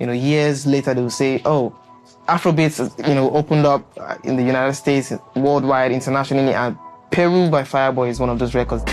years later they will say, oh, Afrobeats, opened up in the United States, worldwide, internationally, and Peru by Fireboy is one of those records.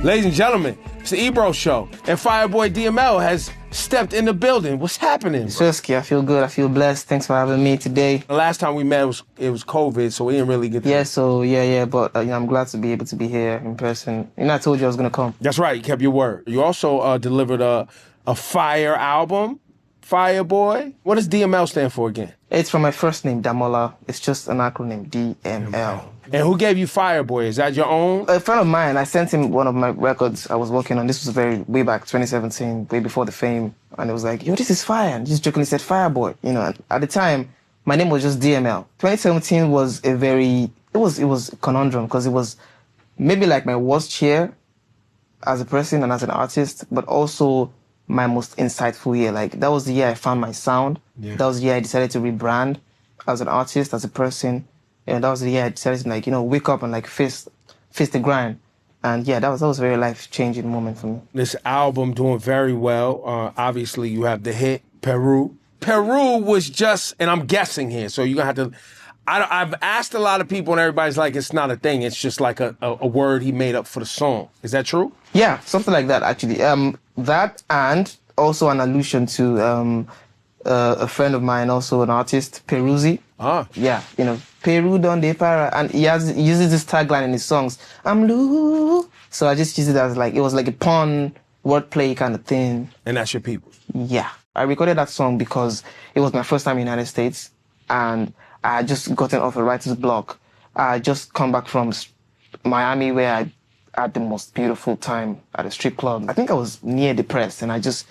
Ladies and gentlemen, it's the Ebro Show, and Fireboy DML has stepped in the building. What's happening? Seriously, I feel good. I feel blessed. Thanks for having me today. The last time we met, it was COVID, so we didn't really get to... Yeah, but I'm glad to be able to be here in person. I told you I was going to come. That's right. You kept your word. You also delivered a fire album, Fireboy. What does DML stand for again? It's from my first name, Damola. It's just an acronym, DML. And who gave you Fireboy? Is that your own? A friend of mine, I sent him one of my records I was working on. This was way back, 2017, way before the fame. And it was like, yo, this is fire. And he just jokingly said Fireboy. And at the time, my name was just DML. 2017 was it was a conundrum because it was maybe like my worst year as a person and as an artist, but also my most insightful year. Like, that was the year I found my sound. Yeah. That was the year I decided to rebrand as an artist, as a person. And that was the year I decided to, wake up and, face the grind. And, yeah, that was a very life-changing moment for me. This album doing very well. Obviously, you have the hit, Peru. Peru was just, and I'm guessing here, so you're going to have to... I've asked a lot of people, and everybody's like, it's not a thing. It's just like a word he made up for the song. Is that true? Yeah, something like that, actually. That and also an allusion to a friend of mine, also an artist, Peruzzi. Ah. Yeah, Peru donde para. And he uses this tagline in his songs, I'm Lou. So I just use it as it was like a pun, wordplay kind of thing. And that's your people? Yeah. I recorded that song because it was my first time in the United States, and I had just gotten off a writer's block. I had just come back from Miami, where I had the most beautiful time at a strip club. I think I was near depressed, and I just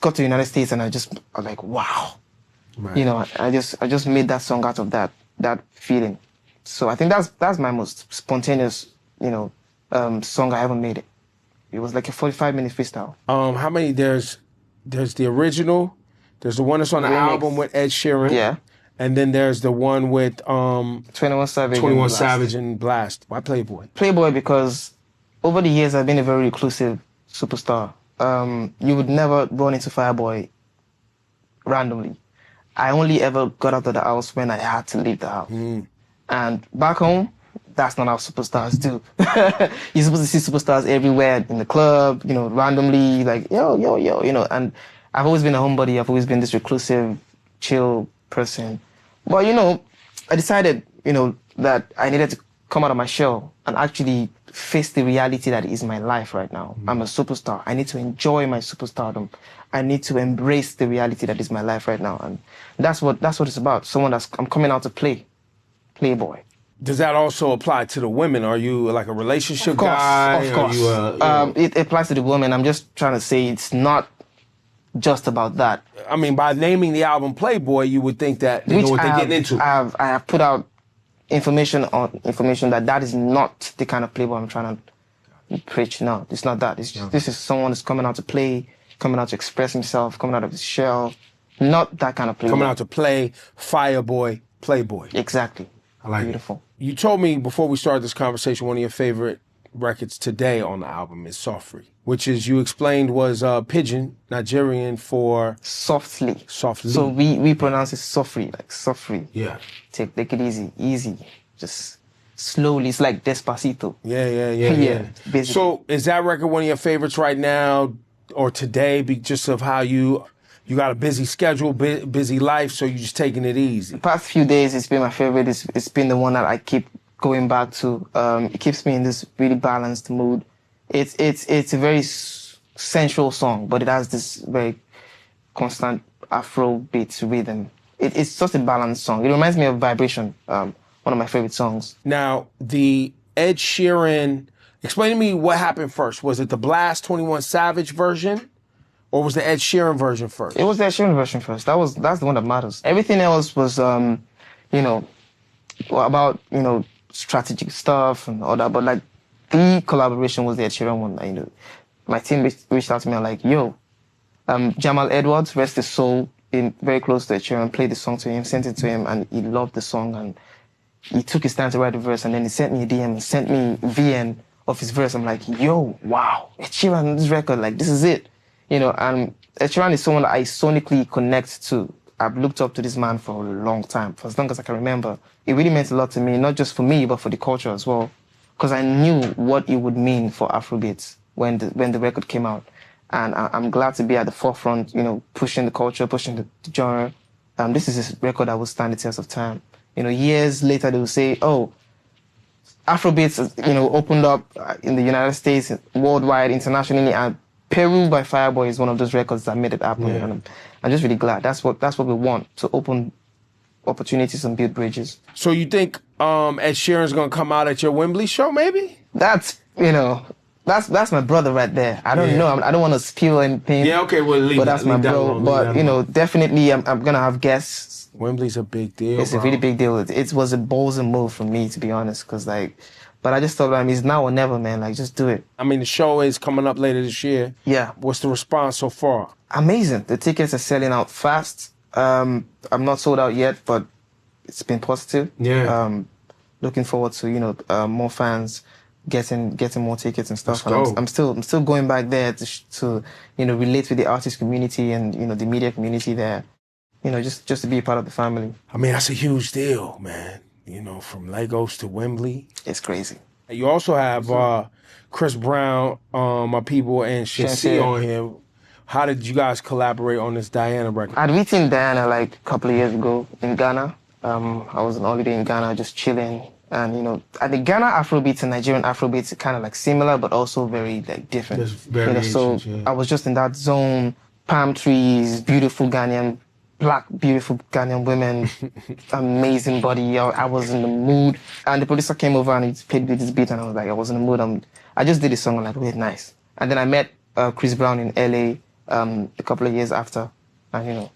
got to the United States, and I was like, wow. Right. I just made that song out of that feeling. So I think that's my most spontaneous, song I ever made. It was like a 45-minute freestyle. How many? There's the original. There's the one that's on the album with Ed Sheeran. Yeah. And then there's the one with 21 Savage. 21 Savage and Blast. Why Playboy? Playboy because over the years I've been a very reclusive superstar. You would never run into Fireboy randomly. I only ever got out of the house when I had to leave the house. And back home, that's not how superstars do. You're supposed to see superstars everywhere, in the club, randomly, like, yo, and I've always been a homebody. I've always been this reclusive, chill person. But, I decided, that I needed to come out of my shell and actually face the reality that is my life right now. I'm a superstar. I need to enjoy my superstardom. I need to embrace the reality that is my life right now. And that's what it's about. I'm coming out to Playboy. Does that also apply to the women? Are you like a relationship guy? Of course. It applies to the women. I'm just trying to say it's not just about that. I mean, by naming the album Playboy, you would think that they know what they're getting into. I have put out information that is not the kind of Playboy I'm trying to preach. No, it's not that. This is someone who's coming out to play, coming out to express himself, coming out of his shell. Not that kind of Playboy. Coming out to play, Fireboy, Playboy. Exactly. I like Beautiful. It. You told me before we started this conversation, one of your favorite records today on the album is Softly, which is, you explained, was Pidgin, Nigerian for... Softly. Softly. So we pronounce it softly, like softly. Yeah. Take it easy. Just slowly. It's like Despacito. Yeah. Basically. So is that record one of your favorites right now or today, just of how you got a busy schedule, busy life, so you're just taking it easy? The past few days, it's been my favorite. It's been the one that I keep going back to. It keeps me in this really balanced mood. It's a very sensual song, but it has this very constant Afro beat rhythm. It's just a balanced song. It reminds me of Vibration, one of my favorite songs. Now, the Ed Sheeran, explain to me what happened first. Was it the Blast 21 Savage version? Or was the Ed Sheeran version first? It was the Ed Sheeran version first. That's the one that matters. Everything else was, about, strategic stuff and all that. But like the collaboration was the Ed Sheeran one. My team reached out to me and like, yo, Jamal Edwards, rest his soul, in very close to Ed Sheeran, played the song to him, sent it to him, and he loved the song. And he took his time to write the verse, and then he sent me a DM and sent me VN of his verse. I'm like, yo, wow, Ed Sheeran on this record, like this is it. You know, and Ed Sheeran is someone that I sonically connect to. I've looked up to this man for a long time, for as long as I can remember. It really meant a lot to me, not just for me, but for the culture as well. Because I knew what it would mean for Afrobeats when the record came out. And I'm glad to be at the forefront, you know, pushing the culture, pushing the genre. This is a record that will stand the test of time. You know, years later they will say, oh, Afrobeats, you know, opened up in the United States, worldwide, internationally, and Peru by Fireboy is one of those records that made it happen. Yeah. And I'm just really glad. That's what we want, to open opportunities and build bridges. So you think Ed Sheeran's gonna come out at your Wembley show, maybe? That's, you know, that's my brother right there. I don't know. I don't want to spill anything. Yeah, okay, well, leave but that's leave my that bro. alone, But you know, definitely, I'm gonna have guests. Wembley's a big deal. It's a really big deal. It was a ballsy move for me, to be honest, because like, but I just thought, it's now or never, man. Like, just do it. I mean, the show is coming up later this year. Yeah. What's the response so far? Amazing. The tickets are selling out fast. I'm not sold out yet, but it's been positive. Yeah. Looking forward to, you know, more fans getting more tickets and stuff. Let's And I'm still going back there to you know, relate with the artist community and, you know, the media community there. You know, just to be a part of the family. I mean, that's a huge deal, man. You know, from Lagos to Wembley. It's crazy. You also have Chris Brown, my people, and Shensi on here. How did you guys collaborate on this Diana record? I'd meeting Diana like a couple of years ago in Ghana. I was on holiday in Ghana, just chilling. And, you know, I think Ghana Afrobeats and Nigerian Afrobeats are kind of like similar, but also very like different. There's variations, you know, so I was just in that zone, palm trees, beautiful Ghanaian, black, beautiful Ghanaian women, amazing body. I was in the mood. And the producer came over and he played with this beat and I was like, I was in the mood. I just did the song. I'm like, wait, nice. And then I met Chris Brown in LA a couple of years after. And, you know,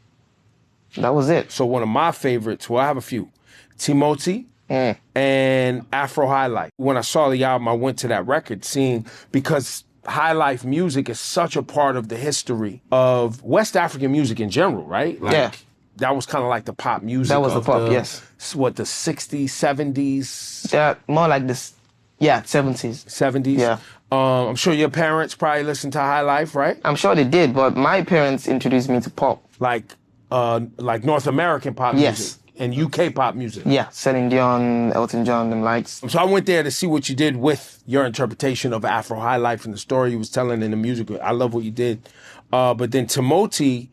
that was it. So one of my favorites, well, I have a few. Timothy and Afro Highlife. When I saw the album, I went to that record scene because high life music is such a part of the history of West African music in general, right? Like, yeah. That was kind of like the pop music. That was the pop, yes. What, the 60s, 70s? Yeah, more like this, 70s. 70s? Yeah. I'm sure your parents probably listened to High Life, right? I'm sure they did, but my parents introduced me to pop. Like North American pop music and UK pop music. Yeah, Celine Dion, Elton John, them likes. So I went there to see what you did with your interpretation of Afro High Life and the story you was telling in the music. I love what you did. But then Timothy,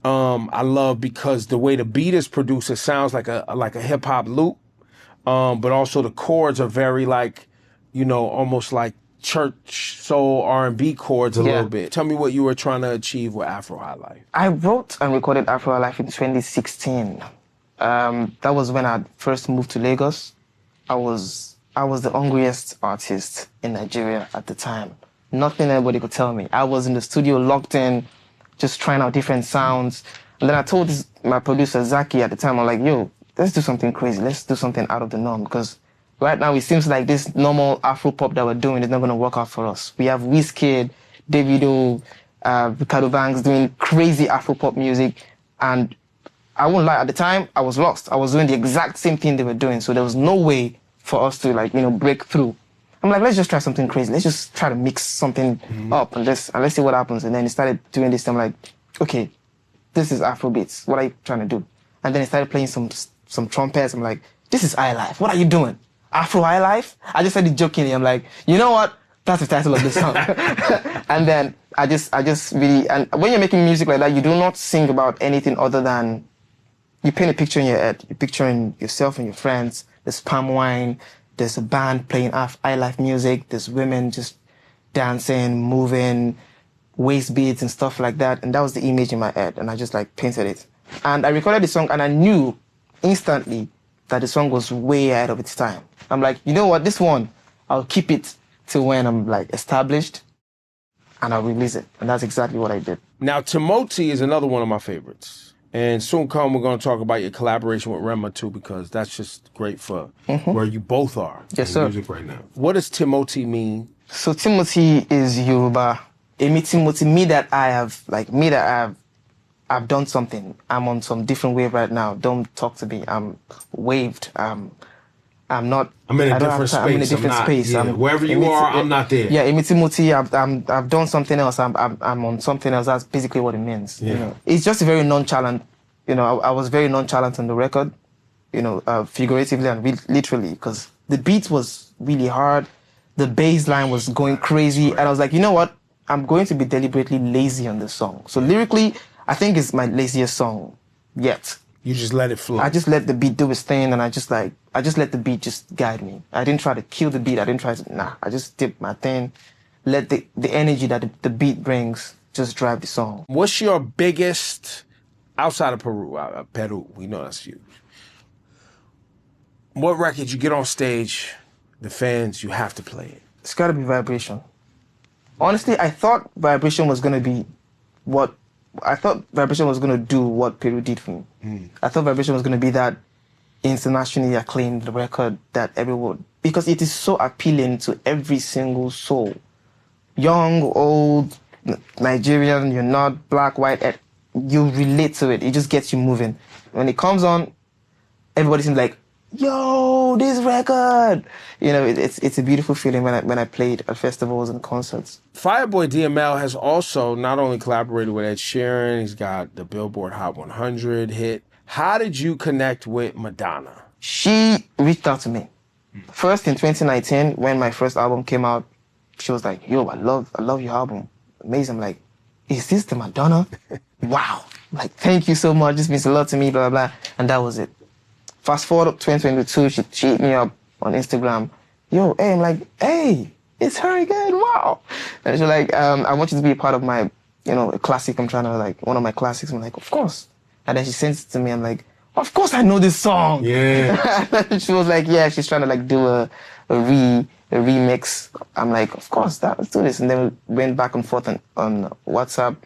I love because the way the beat is produced, it sounds like a hip hop loop. But also the chords are very like, you know, almost like church soul R&B chords a little bit. Tell me what you were trying to achieve with Afro High Life. I wrote and recorded Afro High Life in 2016. That was when I first moved to Lagos. I was the hungriest artist in Nigeria at the time. Nothing anybody could tell me. I was in the studio locked in, just trying out different sounds. And then I told my producer, Zaki, at the time, I'm like, yo, let's do something crazy. Let's do something out of the norm. Because right now, it seems like this normal Afro pop that we're doing is not going to work out for us. We have Wizkid, Davido, Ricardo Banks doing crazy Afro pop music. And I won't lie, at the time, I was lost. I was doing the exact same thing they were doing. So there was no way for us to, like, you know, break through. I'm like, let's just try something crazy. Let's just try to mix something up and let's see what happens. And then he started doing this. I'm like, okay, this is Afro beats. What are you trying to do? And then he started playing some trumpets. I'm like, this is High Life. What are you doing? Afro High Life? I just said it jokingly. I'm like, you know what? That's the title of the song. And then I just really, and when you're making music like that, you do not sing about anything other than you paint a picture in your head. You're picturing yourself and your friends. There's palm wine. There's a band playing High Life music. There's women just dancing, moving, waist beats and stuff like that. And that was the image in my head. And I just like painted it. And I recorded the song and I knew instantly that the song was way ahead of its time. I'm like, you know what? This one, I'll keep it till when I'm like established and I'll release it. And that's exactly what I did. Now, Timothy is another one of my favorites. And soon come, we're going to talk about your collaboration with Rema too, because that's just great for where you both are in music right now. What does Timothy mean? So Timothy is Yoruba. Emi Timothy, I've done something. I'm on some different wave right now. Don't talk to me. I'm waved. I'm not. I'm in a I don't have different time. space. I'm in a different space. Yeah, wherever you are, I'm not there. Yeah, Imitimoti, I've done something else. I'm on something else. That's basically what it means. Yeah. You know, it's just very nonchalant. You know, I was very nonchalant on the record. You know, figuratively and literally, because the beat was really hard, the bass line was going crazy, and I was like, you know what? I'm going to be deliberately lazy on this song. So lyrically, I think it's my laziest song yet. You just let it flow. I just let the beat do its thing, and I just let the beat just guide me. I didn't try to kill the beat. I didn't try to, I just did my thing. Let the energy that the beat brings just drive the song. What's your biggest, outside of Peru, we know that's huge. What record you get on stage, the fans, you have to play it? It's gotta be Vibration. Honestly, I thought Vibration was gonna be Vibration was gonna do what Peru did for me. I thought Vibration was gonna be that internationally acclaimed record that everyone, because it is so appealing to every single soul. Young, old, Nigerian, you're not, black, white, you relate to it. It just gets you moving. When it comes on, everybody seems like, yo, this record. You know, it's a beautiful feeling when I played at festivals and concerts. Fireboy DML has also not only collaborated with Ed Sheeran, he's got the Billboard Hot 100 hit. How did you connect with Madonna? She reached out to me. First in 2019, when my first album came out, she was like, yo, I love your album. Amazing. I'm like, is this the Madonna? Wow. Like, thank you so much. This means a lot to me, blah, blah, blah. And that was it. Fast forward up 2022, she hit me up on Instagram. Yo, hey, I'm like, hey, it's her again, wow. And she's like, I want you to be a part of my, you know, a classic. I'm trying to, like, one of my classics. I'm like, of course. And then she sends it to me. I'm like, of course I know this song. Yeah. She was like, yeah, she's trying to, like, do a remix. I'm like, of course, let's do this. And then we went back and forth on WhatsApp.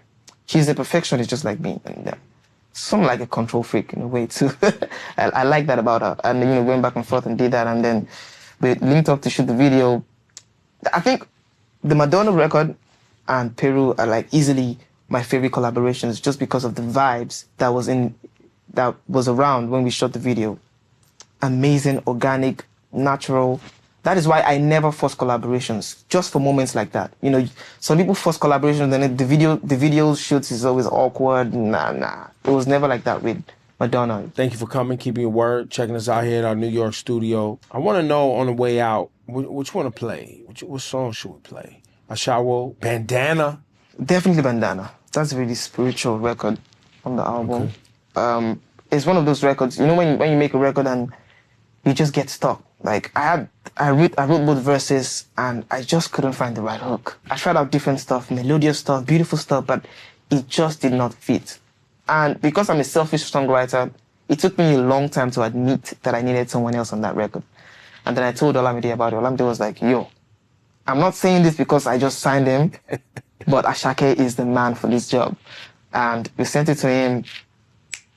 She's a perfectionist just like me. And something like a control freak in a way too. I like that about her. And, you know, went back and forth and did that. And then we linked up to shoot the video. I think the Madonna record and Peru are like easily my favorite collaborations just because of the vibes that was around when we shot the video. Amazing, organic, natural. That is why I never force collaborations, just for moments like that. You know, some people force collaborations and the video shoots is always awkward. Nah. It was never like that with Madonna. Thank you for coming, keeping your word, checking us out here at our New York studio. I want to know on the way out, which one to play? What song should we play? Ashawo, Bandana? Definitely Bandana. That's a really spiritual record on the album. Okay. It's one of those records, you know, when you make a record and you just get stuck. Like, I wrote both verses and I just couldn't find the right hook. I tried out different stuff, melodious stuff, beautiful stuff, but it just did not fit. And because I'm a selfish songwriter, it took me a long time to admit that I needed someone else on that record. And then I told Olamide about it. Olamide was like, yo, I'm not saying this because I just signed him, but Ashake is the man for this job. And we sent it to him.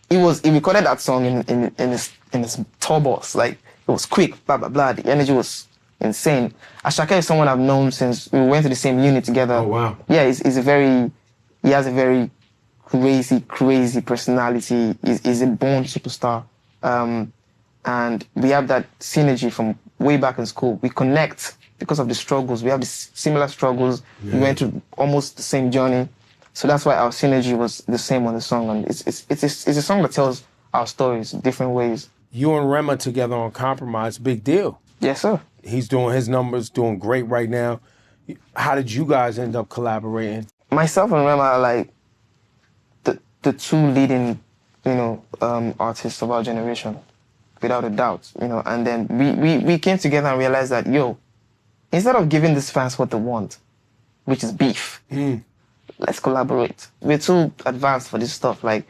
He recorded that song in his tour bus. Like, it was quick, blah, blah, blah. The energy was insane. Ashake is someone I've known since we went to the same unit together. Oh, wow. Yeah, he has a very crazy personality. He's a born superstar. And we have that synergy from way back in school. We connect because of the struggles. We have the similar struggles. Yeah. We went through almost the same journey. So that's why our synergy was the same on the song. And it's a song that tells our stories in different ways. You and Rema together on Compromise, big deal. Yes, sir. He's doing his numbers, doing great right now. How did you guys end up collaborating? Myself and Rema are like the two leading, you know, artists of our generation, without a doubt, you know. And then we came together and realized that, yo, instead of giving these fans what they want, which is beef, let's collaborate. We're too advanced for this stuff. Like,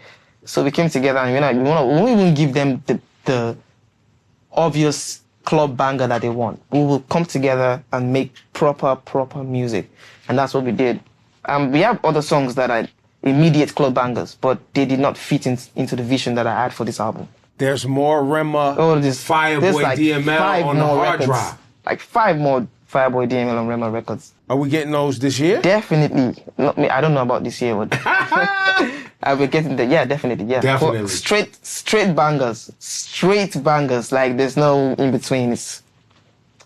so we came together and we won't even give them the obvious club banger that they want. We will come together and make proper music. And that's what we did. We have other songs that are immediate club bangers, but they did not fit into the vision that I had for this album. There's more Rema, Fireboy, like DML on the hard drive. Like 5 more Fireboy, DML, and Rema records. Are we getting those this year? Definitely. Not me. I don't know about this year. But I'll be getting there. Yeah, definitely. Yeah, Definitely. Straight bangers. Like there's no in between. It's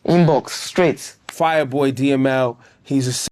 inbox straight. Fireboy DML. He's a